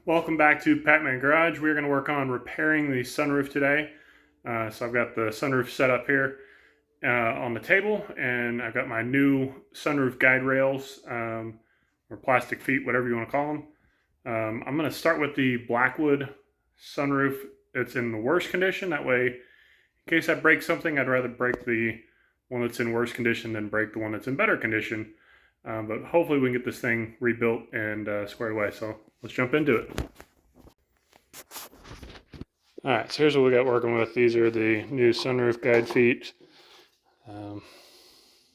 Welcome back to Patman Garage. We're going to work on repairing the sunroof today. So I've got the sunroof set up here on the table, and I've got my new sunroof guide rails, or plastic feet, whatever you want to call them. I'm going to start with the Blackwood sunroof. It's in the worst condition. That way, in case I break something, I'd rather break the one that's in worse condition than break the one that's in better condition. But hopefully we can get this thing rebuilt and squared away. So let's jump into it. Alright, so here's what we got working with. These are the new sunroof guide feet.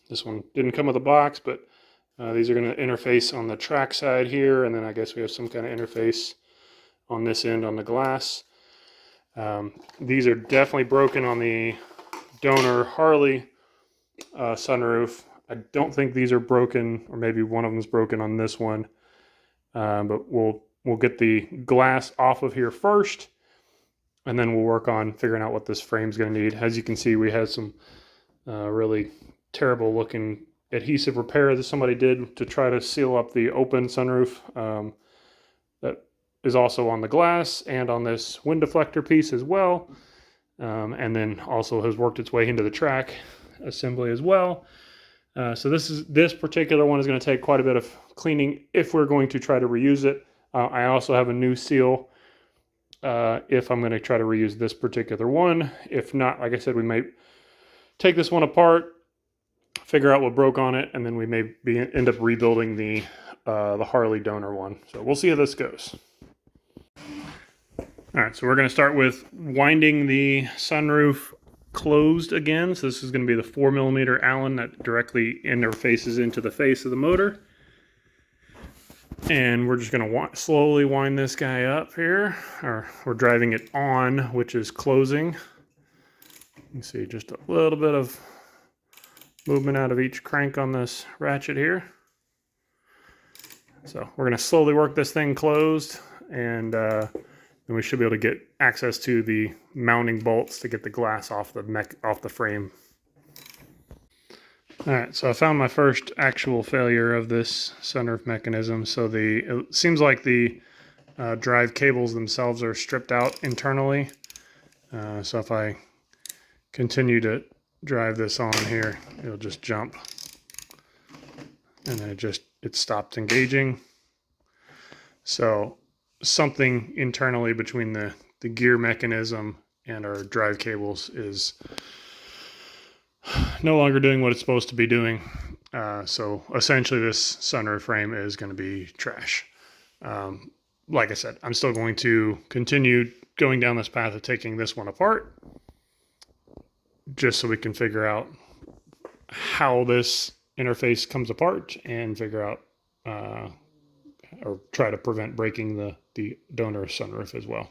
This one didn't come with a box, but these are going to interface on the track side here, and then I guess we have some kind of interface on this end on the glass. These are definitely broken on the donor Harley sunroof. I don't think these are broken, or maybe one of them is broken on this one. But we'll get the glass off of here first, and then we'll work on figuring out what this frame's going to need. As you can see, we had some really terrible looking adhesive repair that somebody did to try to seal up the open sunroof. That is also on the glass and on this wind deflector piece as well. And then also has worked its way into the track assembly as well. So this particular one is going to take quite a bit of cleaning if we're going to try to reuse it. I also have a new seal if I'm going to try to reuse this particular one. If not, like I said, we may take this one apart, figure out what broke on it, and then we may end up rebuilding the Harley donor one. So we'll see how this goes. All right, so we're going to start with winding the sunroof closed again. So this is going to be the 4mm Allen that directly interfaces into the face of the motor. And we're just going to slowly wind this guy up here, or we're driving it on, which is closing. You can see just a little bit of movement out of each crank on this ratchet here. So we're going to slowly work this thing closed, and then we should be able to get access to the mounting bolts to get the glass off the frame. All right, so I found my first actual failure of this sunroof mechanism. So it seems like the drive cables themselves are stripped out internally. So if I continue to drive this on here, it'll just jump, and then it stopped engaging. So something internally between the gear mechanism and our drive cables is no longer doing what it's supposed to be doing. So essentially this sunroof frame is going to be trash. Like I said, I'm still going to continue going down this path of taking this one apart, just so we can figure out how this interface comes apart and figure out or try to prevent breaking the donor sunroof as well.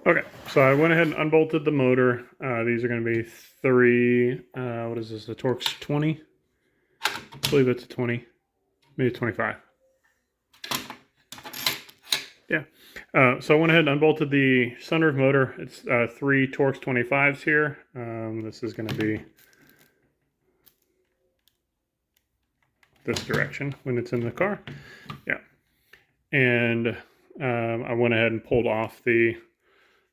Okay, so I went ahead and unbolted the motor. These are going to be what is this, the Torx 20? I believe it's a 20, maybe 25. Yeah, so I went ahead and unbolted the sunroof motor. It's 3 Torx 25s here. This is going to be this direction when it's in the car. Yeah, and I went ahead and pulled off the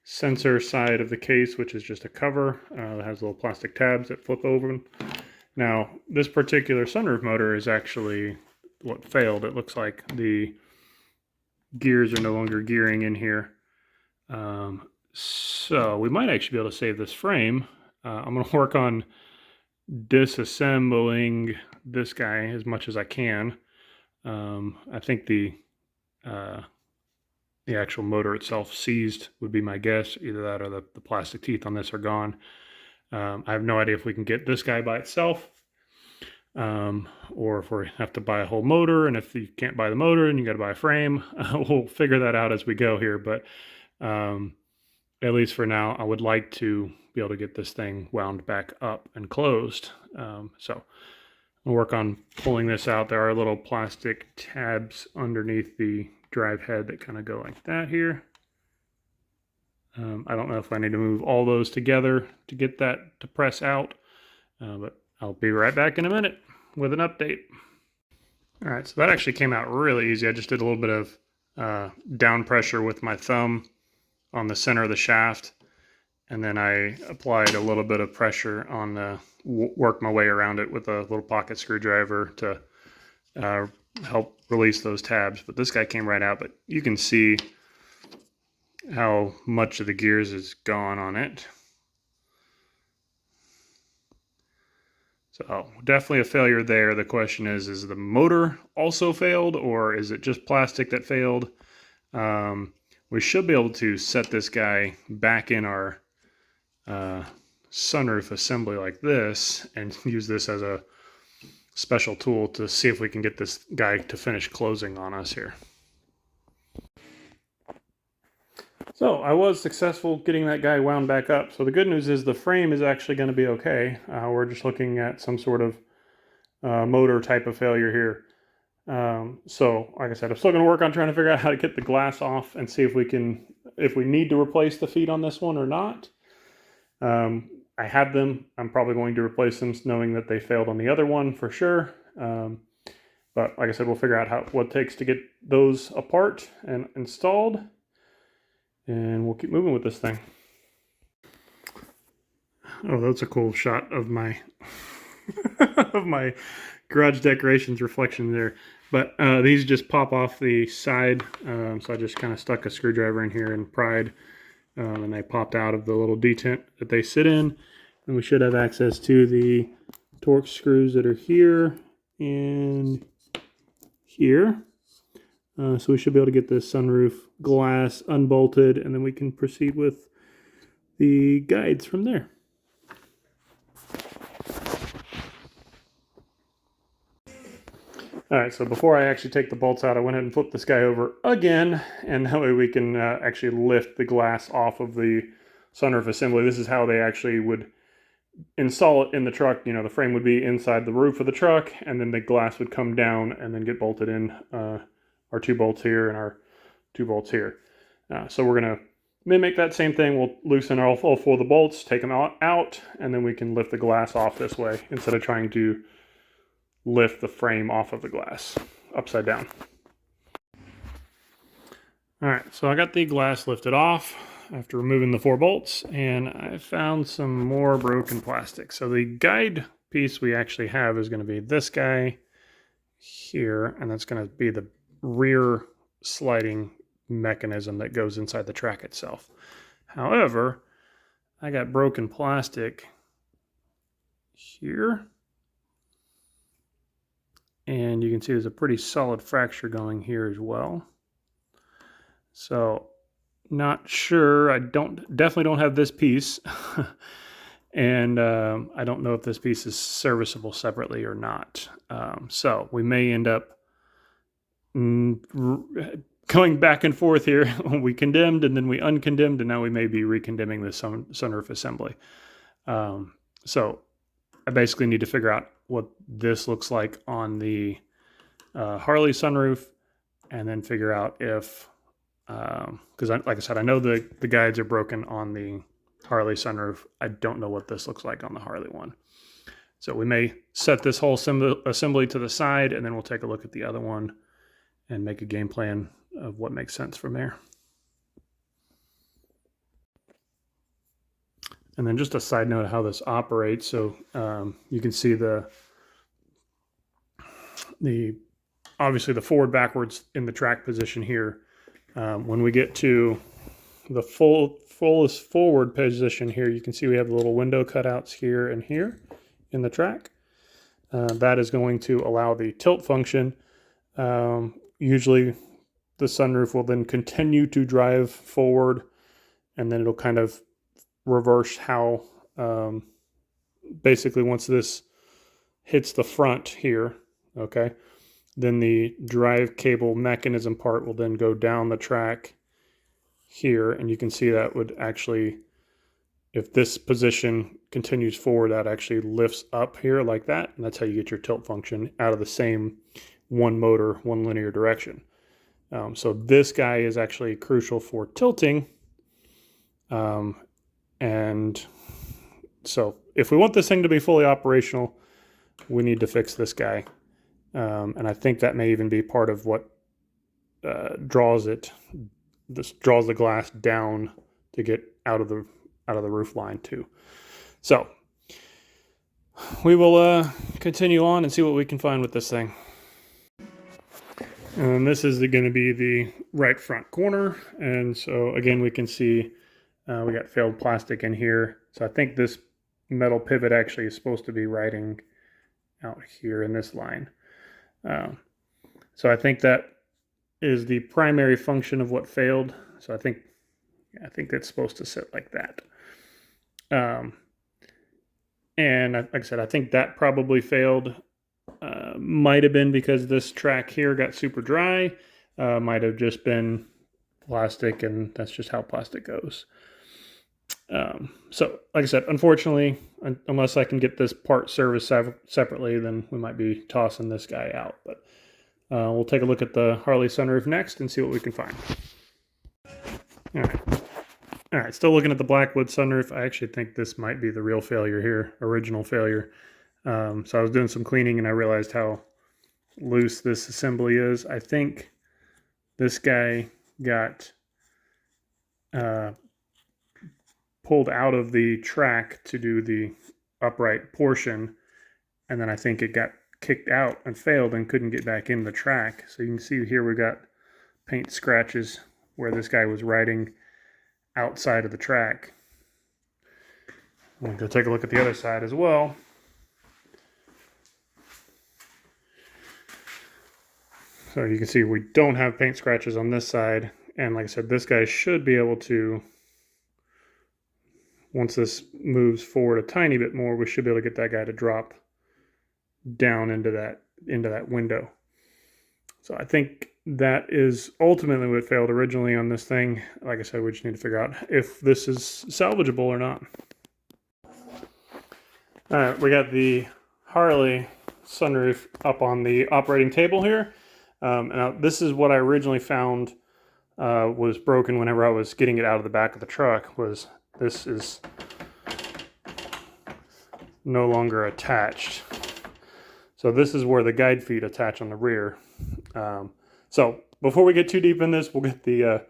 sensor side of the case, which is just a cover that has little plastic tabs that flip over. Now, this particular sunroof motor is actually what failed. It looks like the gears are no longer gearing in here. So we might actually be able to save this frame. I'm going to work on disassembling this guy as much as I can. I think the actual motor itself seized would be my guess. Either that or the plastic teeth on this are gone. I have no idea if we can get this guy by itself, or if we have to buy a whole motor, and if you can't buy the motor and you got to buy a frame. We'll figure that out as we go here, but at least for now, I would like to be able to get this thing wound back up and closed. So I'll work on pulling this out. There are little plastic tabs underneath the drive head that kind of go like that here. I don't know if I need to move all those together to get that to press out, but I'll be right back in a minute with an update. All right, so that actually came out really easy. I just did a little bit of down pressure with my thumb on the center of the shaft, and then I applied a little bit of pressure on the, work my way around it with a little pocket screwdriver to help release those tabs. But this guy came right out, but you can see how much of the gears is gone on it. So definitely a failure there. The question is the motor also failed, or is it just plastic that failed? We should be able to set this guy back in our sunroof assembly like this and use this as a special tool to see if we can get this guy to finish closing on us here. So I was successful getting that guy wound back up. So the good news is the frame is actually going to be okay. We're just looking at some sort of motor type of failure here. So like I said, I'm still going to work on trying to figure out how to get the glass off and see if we need to replace the feet on this one or not. I have them. I'm probably going to replace them knowing that they failed on the other one for sure. But like I said, we'll figure out what it takes to get those apart and installed. And we'll keep moving with this thing. Oh, that's a cool shot of my of my garage decorations reflection there. But these just pop off the side. So I just kind of stuck a screwdriver in here and pried. And they popped out of the little detent that they sit in. And we should have access to the Torx screws that are here and here. So we should be able to get this sunroof glass unbolted, and then we can proceed with the guides from there. All right, so before I actually take the bolts out, I went ahead and flipped this guy over again, and that way we can actually lift the glass off of the sunroof assembly. This is how they actually would install it in the truck. You know, the frame would be inside the roof of the truck, and then the glass would come down and then get bolted in. Our 2 bolts here and our 2 bolts here. So we're going to mimic that same thing. We'll loosen all 4 of the bolts, take them out, and then we can lift the glass off this way instead of trying to lift the frame off of the glass upside down. All right, so I got the glass lifted off after removing the 4 bolts, and I found some more broken plastic. So the guide piece we actually have is going to be this guy here, and that's going to be the rear sliding mechanism that goes inside the track itself. However, I got broken plastic here, and you can see there's a pretty solid fracture going here as well. So not sure. I definitely don't have this piece. And I don't know if this piece is serviceable separately or not. So we may end up going back and forth here. We condemned and then we uncondemned, and now we may be recondemning the sunroof assembly. So I basically need to figure out what this looks like on the Harley sunroof, and then figure out if, because like I said, I know the guides are broken on the Harley sunroof. I don't know what this looks like on the Harley one. So we may set this whole assembly to the side, and then we'll take a look at the other one and make a game plan of what makes sense from there. And then just a side note of how this operates. So you can see obviously the forward backwards in the track position here. When we get to the fullest forward position here, you can see we have the little window cutouts here and here in the track. That is going to allow the tilt function. Usually the sunroof will then continue to drive forward, and then it'll kind of reverse how, basically once this hits the front here, okay, then the drive cable mechanism part will then go down the track here, and you can see that would actually, if this position continues forward, that actually lifts up here like that, and that's how you get your tilt function out of the same one motor, one linear direction. So this guy is actually crucial for tilting. And so if we want this thing to be fully operational, we need to fix this guy. And I think that may even be part of what draws the glass down to get out of the roof line too. So we will continue on and see what we can find with this thing. And this is going to be the right front corner, and so again we can see we got failed plastic in here. So I think this metal pivot actually is supposed to be riding out here in this line. So I think that is the primary function of what failed. So I think that's supposed to sit like that. And like I said, I think that probably failed. Might have been because this track here got super dry. Might have just been plastic, and that's just how plastic goes. So like I said, unfortunately, unless I can get this part serviced separately, then we might be tossing this guy out. But we'll take a look at the Harley sunroof next and see what we can find. All right, still looking at the Blackwood sunroof. I actually think this might be the real failure here, original failure. So I was doing some cleaning and I realized how loose this assembly is. I think this guy got pulled out of the track to do the upright portion, and then I think it got kicked out and failed and couldn't get back in the track. So you can see here we got paint scratches where this guy was riding outside of the track. I'm going to take a look at the other side as well. So you can see we don't have paint scratches on this side, and like I said, this guy should be able to, once this moves forward a tiny bit more, we should be able to get that guy to drop down into that window. So I think that is ultimately what failed originally on this thing. Like I said, we just need to figure out if this is salvageable or not. All right, we got the Harley sunroof up on the operating table here. Now this is what I originally found was broken whenever I was getting it out of the back of the truck. This is no longer attached. So this is where the guide feet attach on the rear. So before we get too deep in this, we'll get the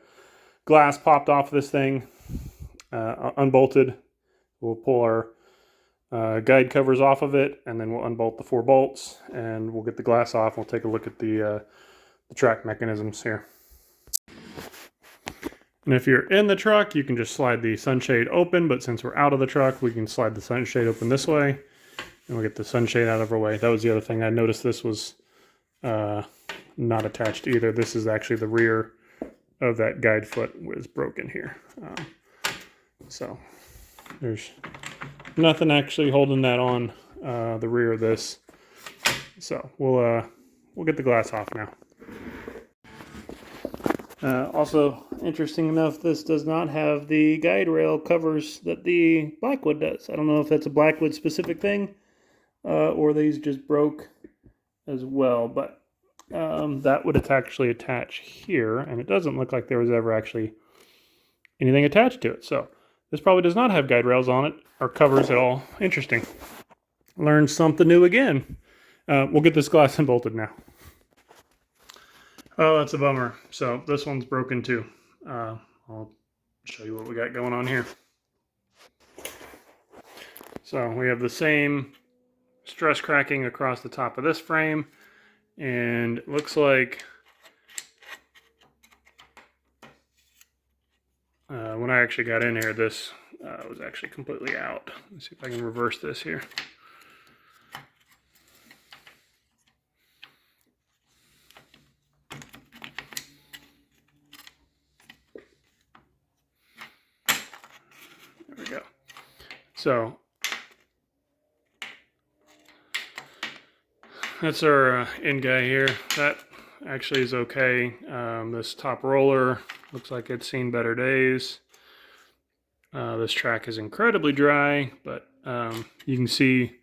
glass popped off this thing, unbolted. We'll pull our guide covers off of it, and then we'll unbolt the 4 bolts, and we'll get the glass off. We'll take a look at the track mechanisms here. And if you're in the truck, you can just slide the sunshade open, but since we're out of the truck, we can slide the sunshade open this way, and we'll get the sunshade out of our way. That was the other thing. I noticed this was not attached either. This is actually the rear of that guide foot was broken here. So there's nothing actually holding that on the rear of this. So we'll get the glass off now. Also, interesting enough, this does not have the guide rail covers that the Blackwood does. I don't know if that's a Blackwood specific thing or these just broke as well, but that would actually attach here, and it doesn't look like there was ever actually anything attached to it. So this probably does not have guide rails on it or covers at all. Interesting. Learned something new again. We'll get this glass unbolted now. Oh, that's a bummer. So this one's broken too. I'll show you what we got going on here. So we have the same stress cracking across the top of this frame, and it looks like when I actually got in here, this was actually completely out. Let's see if I can reverse this here. There we go. So that's our end guy here. That actually is okay. This top roller looks like it's seen better days. This track is incredibly dry, but you can see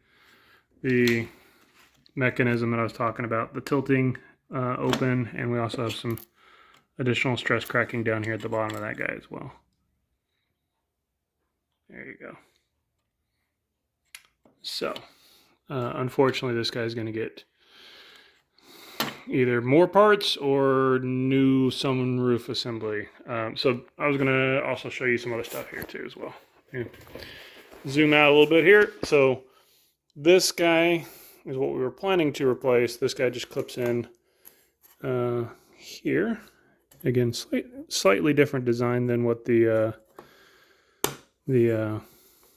the mechanism that I was talking about, the tilting open, and we also have some additional stress cracking down here at the bottom of that guy as well. There you go. So unfortunately, this guy's going to get either more parts or new sunroof assembly. So I was gonna also show you some other stuff here too as well. Zoom out a little bit here. So this guy is what we were planning to replace. This guy just clips in here. Again, slightly different design than what the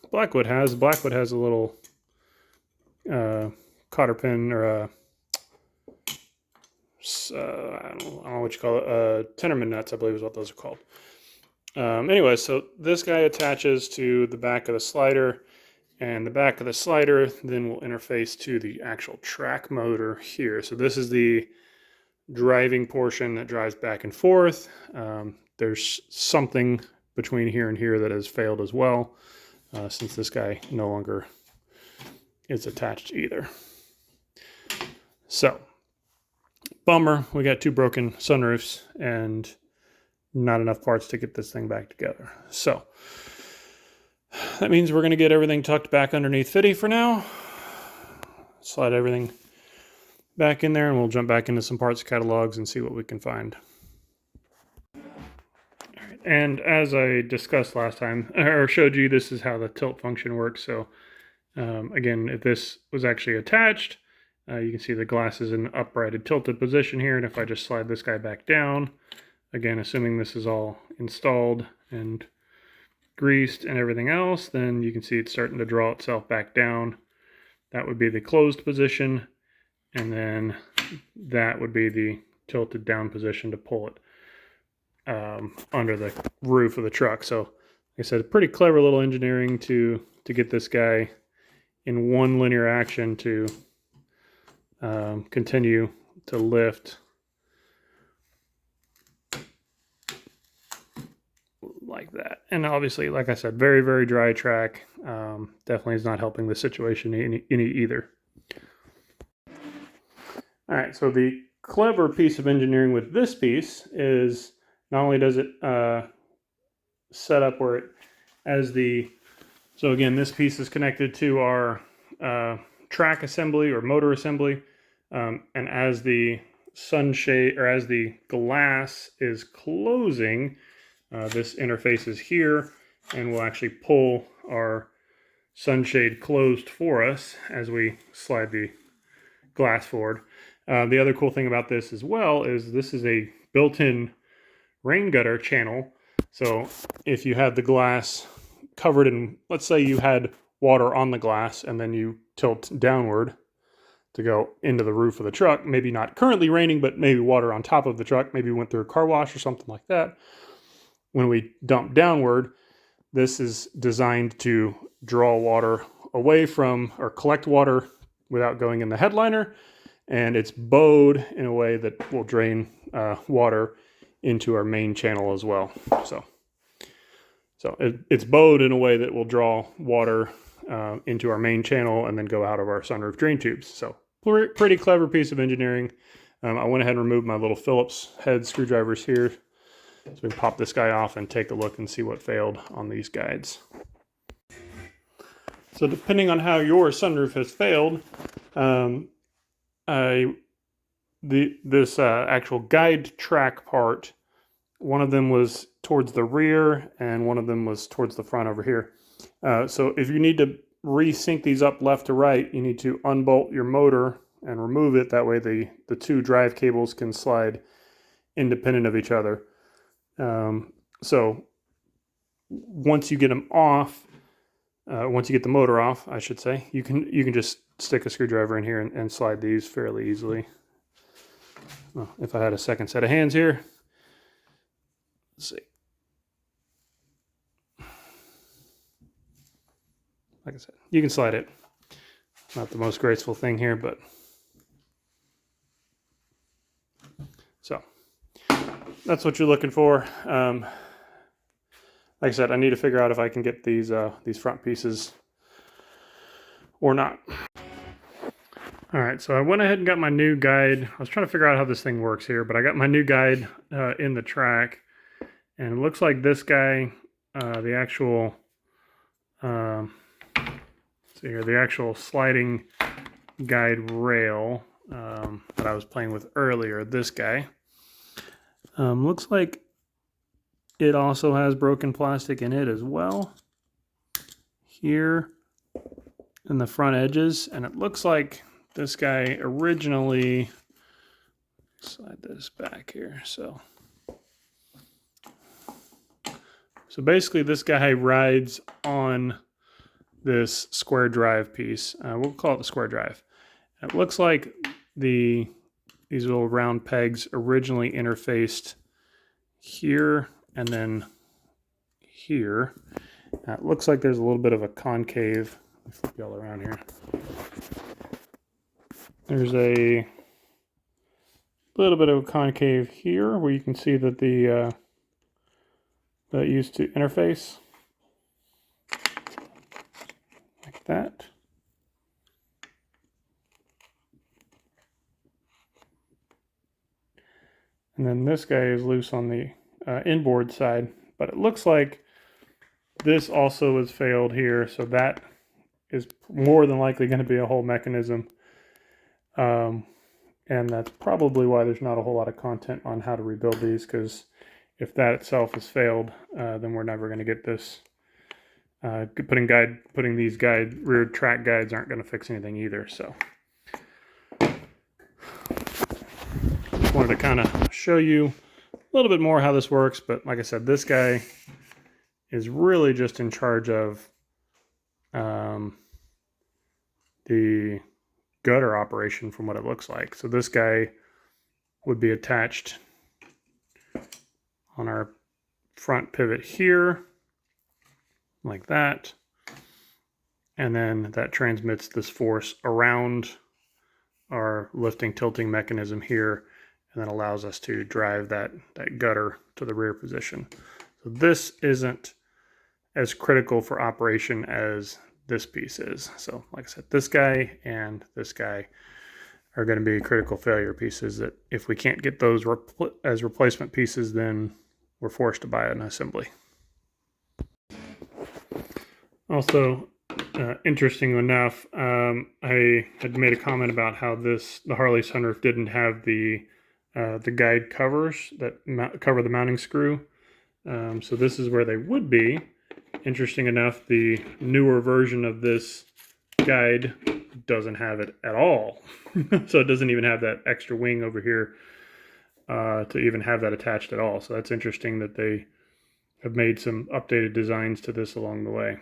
Blackwood has. Blackwood has a little cotter pin, or I don't know what you call it, Tenorman nuts, I believe is what those are called. Anyway, so this guy attaches to the back of the slider, and the back of the slider then will interface to the actual track motor here. So this is the driving portion that drives back and forth. There's something between here and here that has failed as well, since this guy no longer is attached either. So, bummer, we got 2 broken sunroofs and not enough parts to get this thing back together. So, that means we're going to get everything tucked back underneath Fitty for now. Slide everything back in there and we'll jump back into some parts catalogs and see what we can find. All right, and as I discussed last time, or showed you, this is how the tilt function works. So again, if this was actually attached, you can see the glass is in an uprighted tilted position here. And if I just slide this guy back down, again, assuming this is all installed and greased and everything else, then you can see it's starting to draw itself back down. That would be the closed position. And then that would be the tilted down position to pull it under the roof of the truck. So, like I said, pretty clever little engineering to get this guy in one linear action to continue to lift like that. And obviously, like I said, very, very dry track. Definitely is not helping the situation any either. All right, so the clever piece of engineering with this piece is not only does it set up where it as the, so again, this piece is connected to our track assembly or motor assembly, and as the sunshade, or as the glass is closing, this interface is here and will actually pull our sunshade closed for us as we slide the glass forward. The other cool thing about this as well is this is a built-in rain gutter channel. So if you had the glass covered in, let's say you had water on the glass and then you tilt downward to go into the roof of the truck, maybe not currently raining, but maybe water on top of the truck, maybe went through a car wash or something like that. When we dump downward, this is designed to draw water away from, or collect water without going in the headliner. And it's bowed in a way that will drain water into our main channel as well. So it's bowed in a way that will draw water into our main channel and then go out of our sunroof drain tubes. So pretty clever piece of engineering. I went ahead and removed my little Phillips head screwdrivers here. So we can pop this guy off and take a look and see what failed on these guides. So depending on how your sunroof has failed, this actual guide track part, one of them was towards the rear and one of them was towards the front over here. So if you need to resync these up left to right, you need to unbolt your motor and remove it. That way the 2 drive cables can slide independent of each other. So once you get them off, once you get the motor off, I should say, you can just stick a screwdriver in here and slide these fairly easily. Well, if I had a second set of hands here, let's see. Like I said, you can slide it. Not the most graceful thing here, but so that's what you're looking for. Like I said, I need to figure out if I can get these front pieces or not. All right, so I went ahead and got my new guide. I was trying to figure out how this thing works here, but I got my new guide in the track, and it looks like this guy, the actual, see here, the actual sliding guide rail that I was playing with earlier, this guy. Looks like it also has broken plastic in it as well. Here in the front edges, and it looks like this guy originally, slide this back here, so basically this guy rides on this square drive piece. We'll call it the square drive. It looks like these little round pegs originally interfaced here and then here. Now it looks like there's a little bit of a concave. Let me flip y'all around here. There's a little bit of a concave here where you can see that that used to interface like that. And then this guy is loose on the inboard side, but it looks like this also has failed here, so that is more than likely going to be a whole mechanism. And that's probably why there's not a whole lot of content on how to rebuild these, because if that itself has failed, then we're never going to get this. Putting these rear track guides aren't going to fix anything either. So just wanted to kind of show you a little bit more how this works. But like I said, this guy is really just in charge of the gutter operation from what it looks like. So this guy would be attached on our front pivot here, like that. And then that transmits this force around our lifting tilting mechanism here, and then allows us to drive that gutter to the rear position. So this isn't as critical for operation as this piece is. So like I said, this guy and this guy are going to be critical failure pieces that if we can't get those as replacement pieces, then we're forced to buy an assembly. Also, interesting enough, I had made a comment about how the Harley sunroof didn't have the guide covers that cover the mounting screw. So this is where they would be. Interesting enough, the newer version of this guide doesn't have it at all. So it doesn't even have that extra wing over here to even have that attached at all. So that's interesting that they have made some updated designs to this along the way.